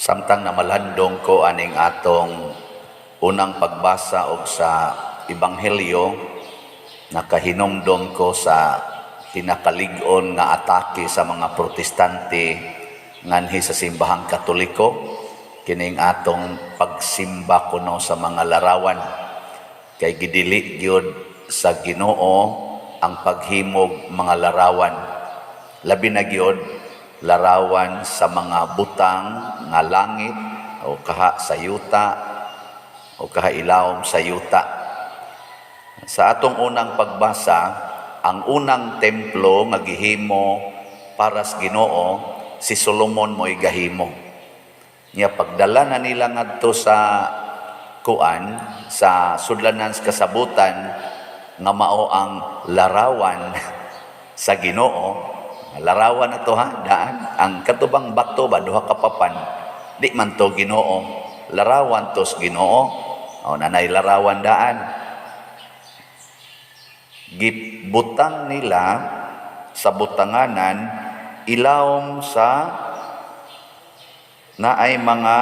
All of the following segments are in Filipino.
Samtang namalandong ko aning atong unang pagbasa og sa Ebanghelyo, nakahinumdom ko sa kinakalig-on nga atake sa mga protestante nganhi sa simbahang Katoliko, kining atong pagsimba kuno sa mga larawan. Kay gidili gyud sa Ginoo ang paghimog mga larawan. Labi na gyud larawan sa mga butang nga langit o kaha sa yuta o kaha ilawom sa yuta. Sa atong unang pagbasa, ang unang templo nga gihimo para sa Ginoo, si Solomon mo'y gahimo. Nya pagdala na nila ngadto sa kuan, sa sudlanan sa kasabutan nga mao ang larawan sa Ginoo. Larawan na to ha, daan. Ang katubang bato ba, duha ka papan, di man to Ginoo. Larawan to sa Ginoo. O nanay larawan daan. Gibutang nila sa butanganan, ilawom sa naay mga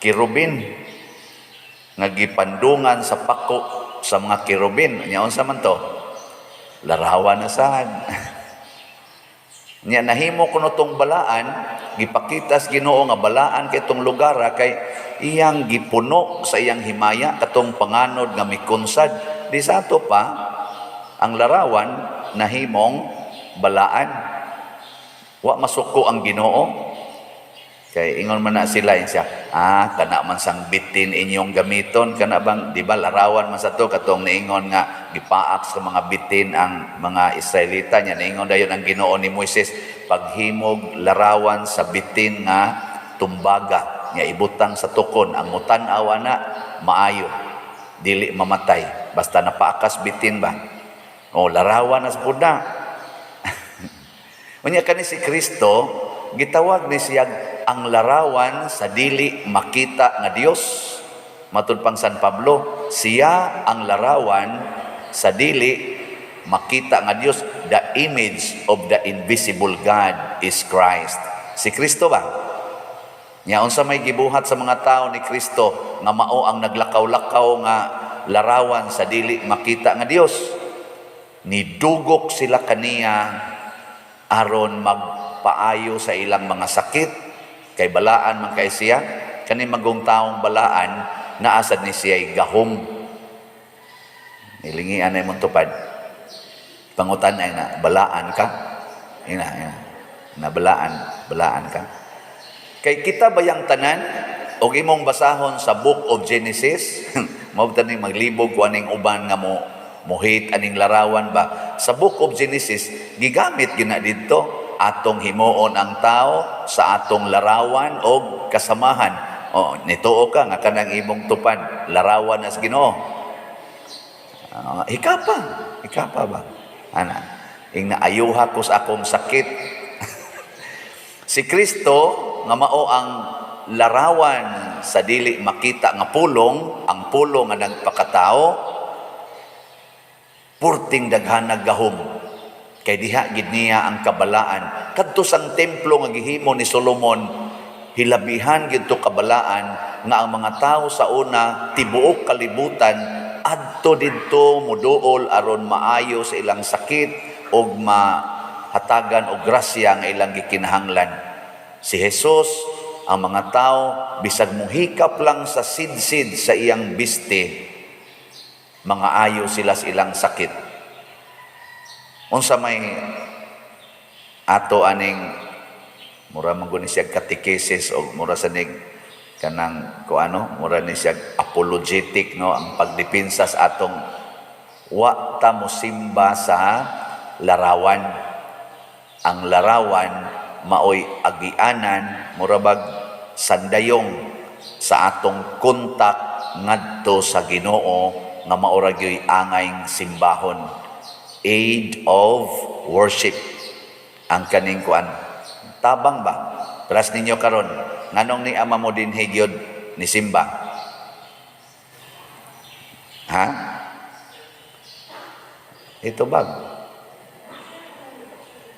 kirubin nga gipandungan sa pako sa mga kirubin. Nya unsa man to? Larawan na sad. Nya nahimo kuno tong balaan, gipakita sa Ginoo nga balaan kay tong lugar kay iyang gipuno sa iyang himaya katong panganod nga mikunsad. Di sa ato pa ang larawan nahimong balaan. Wa masuko ang Ginoo. Kay ingon man na sila siya, kana man sang bitin inyong gamiton, kana bang, di ba larawan man sa to, katong niingon nga, gipaak sa mga bitin ang mga Israelita, niya niingon dayon ang Ginoo ni Moises, paghimog larawan sa bitin nga tumbaga, niya ibutang sa tukon, ang mutan-aw na, maayo, dili mamatay, basta napaakas bitin ba? O larawan na sa puda. Unya kani si Kristo, gitawag ni siya ang larawan sa dili makita nga Dios. Matud pang San Pablo, siya ang larawan sa dili makita nga Dios. The image of the invisible God is Christ. Si Kristo ba? Nya unsa may gibuhat sa mga tao ni Kristo nga mao ang naglakaw-lakaw nga larawan sa dili makita nga Dios. Nidugok sila kaniya aron magpaayo sa ilang mga sakit. Kay balaan man kay siya, kani magong taong balaan, naasad ni siya gahom. Ilingian na mong tupad. Pangutan ay na, balaan ka? Ina. Na balaan ka? Kay kita bayang tanan, o imong basahon sa Book of Genesis, mabutaning maglibog ko aning uban nga muhit aning larawan ba? Sa Book of Genesis, gigamit gina dito, atong himuon ang tao sa atong larawan o kasamahan. O, nituo ka nga kanang imong tupad, larawan as Ginoo. Ikapa ba? Ana, ing naayuha ko sa akong sakit. Si Kristo nga mao ang larawan sa dili makita nga pulong, ang pulong nga nagpakatao, purting daghanag gahom. Kay diha gid niya ang kabalaan. Kadto sang templo nga gihimo ni Solomon, hilabihan gid to kabalaan nga ang mga tao sa una tibuok kalibutan adto didto muduol aron maayo sa ilang sakit ug mahatagan og grasya nga ilang gikinahanglan. Si Jesus, ang mga tao bisag mohikap lang sa sidsid sa iyang biste, mga ayo sila sa ilang sakit. Unsa may ato aning mura man guni siya catechesis o mura sa ning kanang mura ni siya apologetic, no, ang pagdepensa sa atong wa ta mosimba sa larawan. Ang larawan maoy agianan, mura bag sandayong sa atong kontak ngadto sa Ginoo nga maura gyoy angay simbahon. Aid of worship ang kaning kuan. Tabang ba? Plus ninyo karon, nganong ni ama mo din hegyod ni simba? Ha? Ito bag.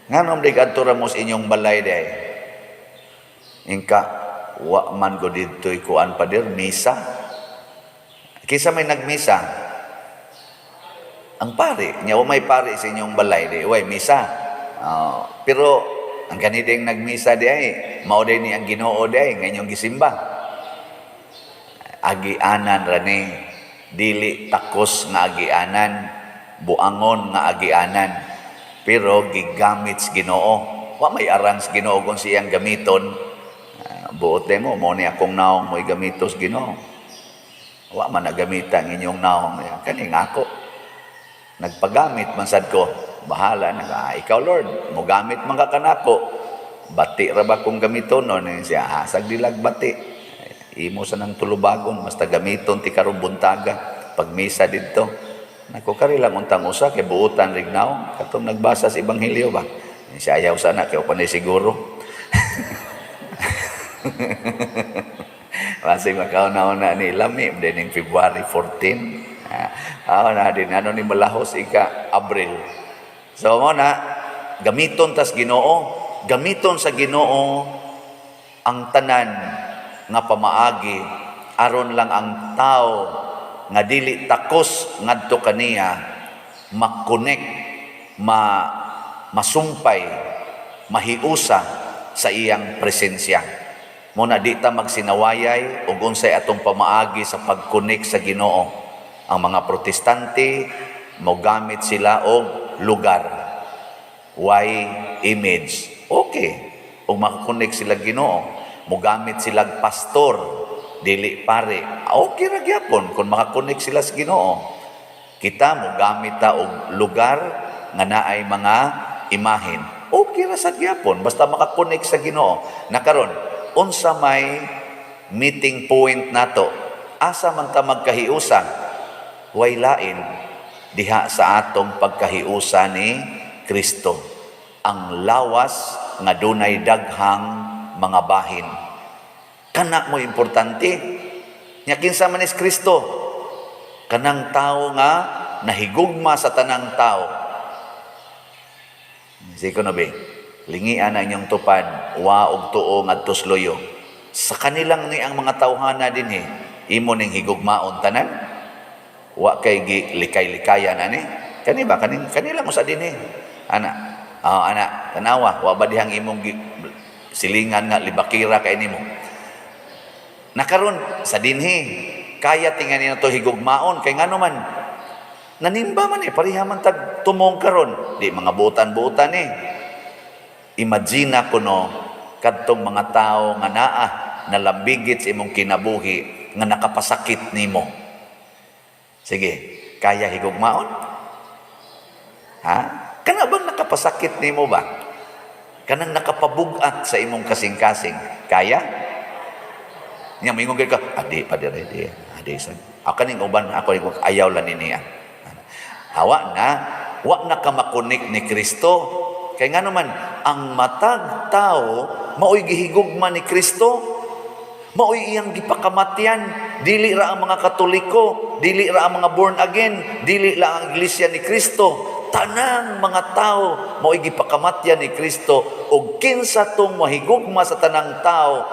Nganong di kadto ramos inyong balay day? Ingka wa man ko dito'y kuan pader, misa. Kisa may nagmisa, ang pare, niya may pare sa inyong balay, di, uy, misa. Pero, ang kanideng nagmisa di ay, mauday ni ang Ginoo di ay, ngayong gisimba. Agianan rani, dili takos nga agianan, buangon nga agianan, pero gigamit sa Ginoo. Wa may arang sa Ginoo kung siyang gamiton. Buot mo ni akong naong mo'y gamitos Ginoo. Wa man nagamitan inyong naong kaning ako. Nagpagamit man sad ko, bahala na ikaw Lord, mo gamit man ka kanako. Bati ra ba kung gamiton non siya hasag dilag bati. Imo sa nang tulubagon basta gamiton ti karong buntaga pag misa didto. Nako kari lang untang usa kay buutan rignaw katong nagbasa sa ebanghelyo ba. Siya ayaw sana kay upan siguro. Kasi makauna-una ni lami din February 14. Na din ni malahos ika Abril. So mo na gamiton tas Ginoo, gamiton sa Ginoo ang tanan nga pamaagi aron lang ang tao nga dili takos ngadto kaniya makonek, masumpay, mahiusa sa iyang presensya. Muna di ta magsinawayay ug unsay atong pamaagi sa pagkonek sa Ginoo. Ang mga protestante mo gamit sila og lugar. Why image? Okay. Ug makakonek sila Ginoo, mo gamit sila pastor, dili pare. Okay ra gyapon kung makakonek sila sa Ginoo. Kita mo gamit ta og lugar nga naay mga imahen. Okay ra sad gyapon basta makakonek sa Ginoo. Nakaron unsa may meeting point nato, asa man ta magkahiusan, way lain diha sa atong pagkahiusa ni Kristo. Ang lawas nga dunay daghang mga bahin. Kana mo importante. Nya kinsa man is Kristo? Kanang tao nga nahigugma sa tanang tao. Siko na be? Lingian na inyong tupad, wa og tuo ngadto loyo. Sa kanilang ni ang mga tawhana dinhi, imo ning higugmaon tanan. Wa kay likay-likayan ani. Kani ba kanila mo sa dinhi? Ana, tanawa, wa ba dihang imong silingan nga libakira kay nimo. Nakaron sa dinhi, kaya tingani na to higugmaon kay ngano man nanimba man pareha man tag tumong karon, di mga butan-butan Imagine ko kadtong mga tao nga naa nalambigit sa imong kinabuhi nga nakapasakit nimo. Sige, kaya higugmaon? Kana bang nakapasakit nimo ba? Kanang nakapabugat sa imong kasing-kasing, kaya? Nya mingon ka, adi pa dire di. Adi sad. Ako ning uban ako ayaw lan niya. Hawa na, wa na ka makunik ni Kristo. Kaya nga naman, ang matag tao, mao'y gihigugma ni Kristo, mao'y iyang gipakamatyan, dili ra ang mga Katoliko, dili ra ang mga born again, dili ra ang iglesia ni Kristo, tanang mga tao, mao'y gipakamatyan ni Kristo, o kinsa tong mahigugma sa tanang tao,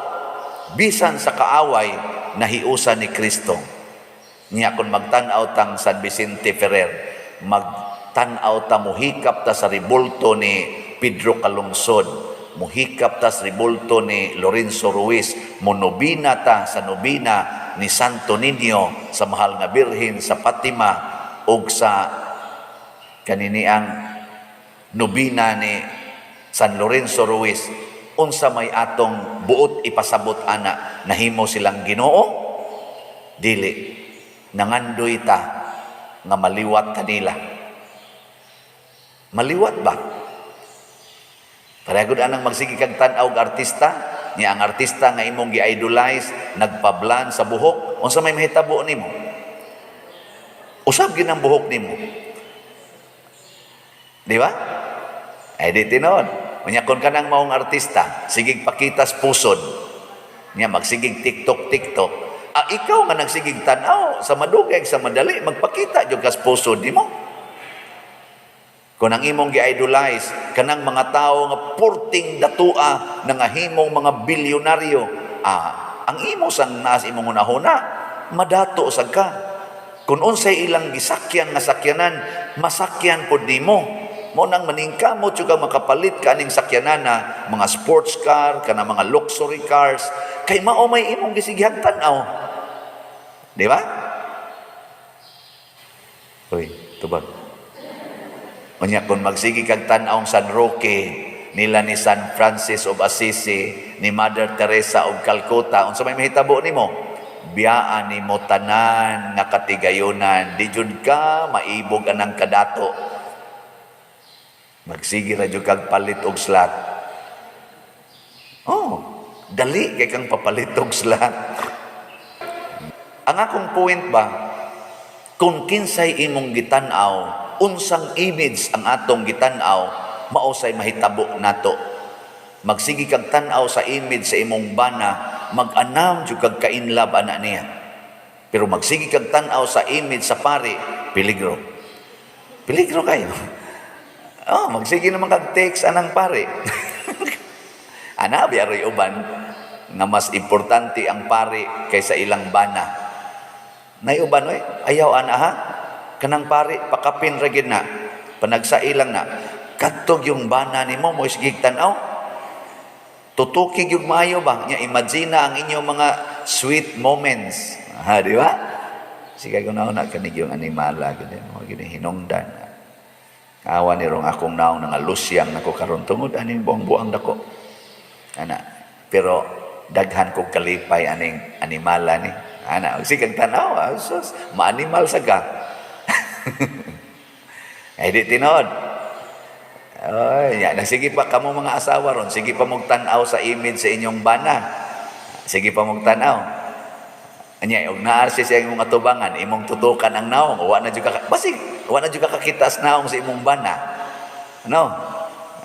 bisan sa kaaway, nahiusa ni Kristo. Niya kung magtanaw tang San Vicente Ferrer, tanaw ta muhikap ta sa ribulto ni Pedro Calungsod, muhikap ta sa ribulto ni Lorenzo Ruiz, monobina ta sa nobina ni Santo Niño, sa mahal nga birhen sa Fatima, ug sa kaniniang nobina ni San Lorenzo Ruiz. Unsa may atong buot ipasabot ana, nahimo silang Ginoo? Dili. Nangandoy ta nga maliwat kanila. Maliwat ba? Parehagod anang magsigi kag tan-aw og artista, niya ang artista nga imong gi-idolize, nagpablan sa buhok, unsa may mahitabo nimo? Usab gid ang buhok nimo. Di ba? Ay di tinon. Unya kon kanang maong artista, sigig pakitas pusod. Niya magsigig TikTok. Ikaw nga nagsigig tan-aw sa madugay sa madali, magpakita jud kas pusod nimo. Kung ang imong gi-idolize, kanang mga tao nga purting datua, nga himong mga bilyonaryo, ang imo sang naas imong hunahuna, madato sad ka. Kung unsay ilang gisakyan nga sakyanan, masakyan pod nimo. Mo nang maningkamot yung makapalit ka ning sakyanan na mga sports car, kana mga luxury cars, kay mao may imong gisigihang tan-aw. Di ba? Uy, tubag. Unya kung magsigi kag tan-aw San Roque, nila ni San Francis of Assisi, ni Mother Teresa of Calcutta, unsa may mahitabo nimo? Biyaan nimo tanan nga katigayunan, di jud ka maibog anang kadato. Magsige ra jud kag palit og slot. Dali kay kang papalit og slot. Ang akong point ba, kung kinsay imong gitan-aw, unsang image ang atong gitan-aw, mausay mahitabo nato. Magsigi kag tan-aw sa image sa imong bana, mag-anam jud kag kainlab ana niya. Pero magsigi kag tan-aw sa image sa pari, peligro. Peligro kayo. Magsigi naman kag text anang pari. Ana biyaroy uban nga mas importante ang pari kaysa ilang bana. Nay uban oy, ayaw ana ha. Kanang pari pakapin ra gid na. Panagsailang na. Katog yung bana nimo mo isgig tan-aw. Tutukig yung maayo ba? Nya imagine ang inyong mga sweet moments. Di ba? Sige ko na kanig yung animala gid mo gid hinungdan. Awan ni rong akong naong nga lusyang nako karon tungod aning buang-buang dako. Ana. Pero daghan kog kalipay aning animala ni. Ana, sige tan-aw, sus, ma-animal sa ka. Di tinod. Sige pa kamo mga asawa ron, sige pa mong tan-aw sa image sa inyong bana. Sige pa mong tan-aw. Anya, og naarsi sa imong atubangan, imong tutukan ang naong, wa na jud ka basig, wa na jud ka kakitas naong sa imong bana. Ano?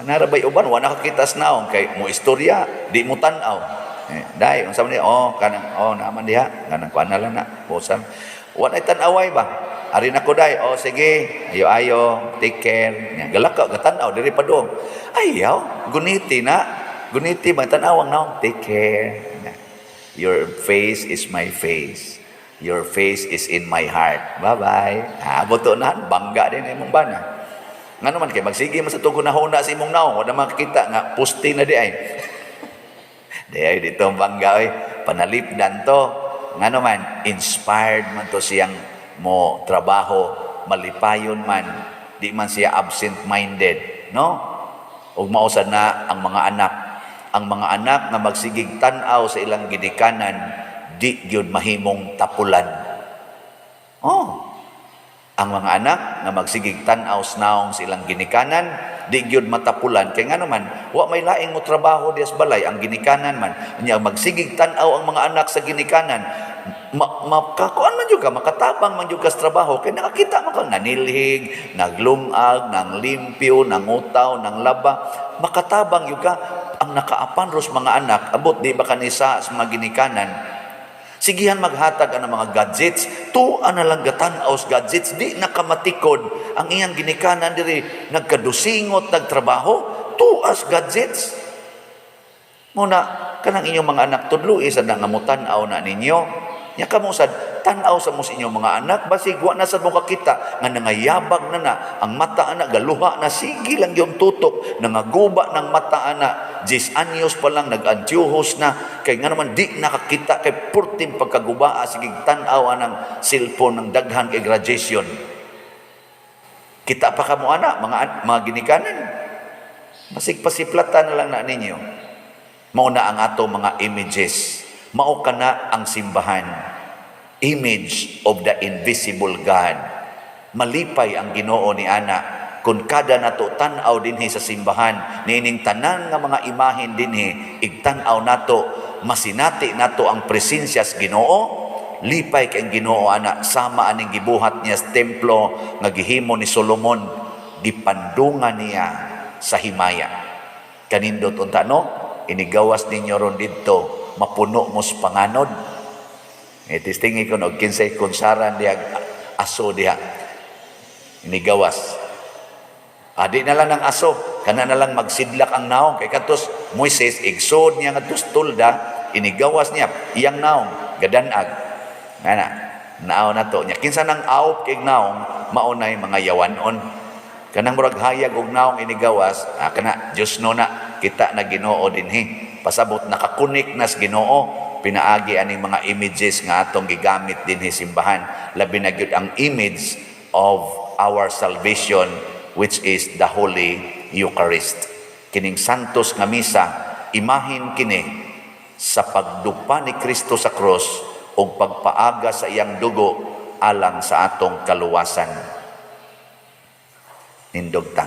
Narabay uban wa na kakitas naong kay mo istorya, di mo tan-aw. Dai unsa man ni? Kanang naman diha, kanang kuan na lang na. Usam. Wa na tan-away ba? Ari na ko day, sige, ayo, take care. Galaka, gatanaw, diri pa doon. Ayaw, guniti ba, tanawang naong, take care. Your face is my face. Your face is in my heart. Bye-bye. Buto na, bangga din imong bana. Nga naman, kay magsige man sa tugon na huna sa imong naong, wala makikita, nga pusti na di ay. Di ay, dito bangga, panalipdan to. Nga naman, inspired man to siyang mo trabaho, malipayon man, di man siya absent-minded, no? Ug mausad na ang mga anak. Ang mga anak nga magsigig tan-aw sa ilang gidikanan, di gyud mahimong tapulan. Ang mga anak nga magsigig tan-aw snaong sa ilang ginikanan, di gyud matapulan. Kay nga naman, wa may laing mo trabaho dias balay, ang ginikanan man. Nya magsigig tan-aw ang mga anak sa ginikanan, makakuan man jud ka, makatabang man jud ka sa trabaho kay nakakita man kang nanilhig, naglungag, nang limpyo, nangutaw, nang laba, makatabang jud ka. Ang nakaapan ros mga anak, abot di ba kanisa sa mga ginikanan, sigihan maghatag ang mga gadgets, tuan na lang gatan-aw sa gadgets, di nakamatikod ang iyang ginikanan diri, nagkadusingot, nagtrabaho, tuas gadgets. Muna, kanang inyong mga anak tudluis sa nangamutan-aw na ninyo, nya kamo sad tan-aw sa mo sa inyong mga anak, basig wa na sad mo kakita nga nangayabag na ang mata ana, galuha na, sige lang yung tutok, nangaguba ng mata ana, 10 anyos pa lang nag-antiuhos na, kay nga naman di nakakita, kay purtim pagkagubaa, sige tan-aw anang cellphone ng daghan kay graduation. Kita pa kamo ana, mga ginikanan, basig pasiplatan na lang na ninyo. Mauna ang ato mga images, mao kana ang simbahan, image of the invisible God. Malipay ang Ginoo ni ana kun kada nato tan-aw dinhi sa simbahan, nining tanan nga mga imahen dinhi, igtan-aw nato, masinati nato ang presensya sa Ginoo. Lipay kay ang Ginoo ana, sama aning gibuhat niya sa templo nga gihimo ni Solomon, gipandungan niya sa himaya. Kanindot unta no, inigawas ninyo ron didto, mapuno mo sa panganod. Tistingi ko no, kinsay konsaran diya aso diya, inigawas. Adi na lang ng aso, kana na lang magsidlak ang naong, kay katos Moises, igsod niya nga tus tulda, inigawas niya iyang naong gadanag ngana naaw na to nya kinsa nang aop kay naong maunay mga yawanon kanang murag hayag og naong inigawas kana Dios no na kita na Ginoo dinhi pasabot nakakunik nas Ginoo pinaagi aning mga images nga atong gigamit dinhi simbahan labi na gyud ang image of our salvation which is the Holy Eucharist kining santos nga misa imahin kini sa pagdupa ni Kristo sa krus o pagpaaga sa iyang dugo alang sa atong kaluwasan. Nindog ta.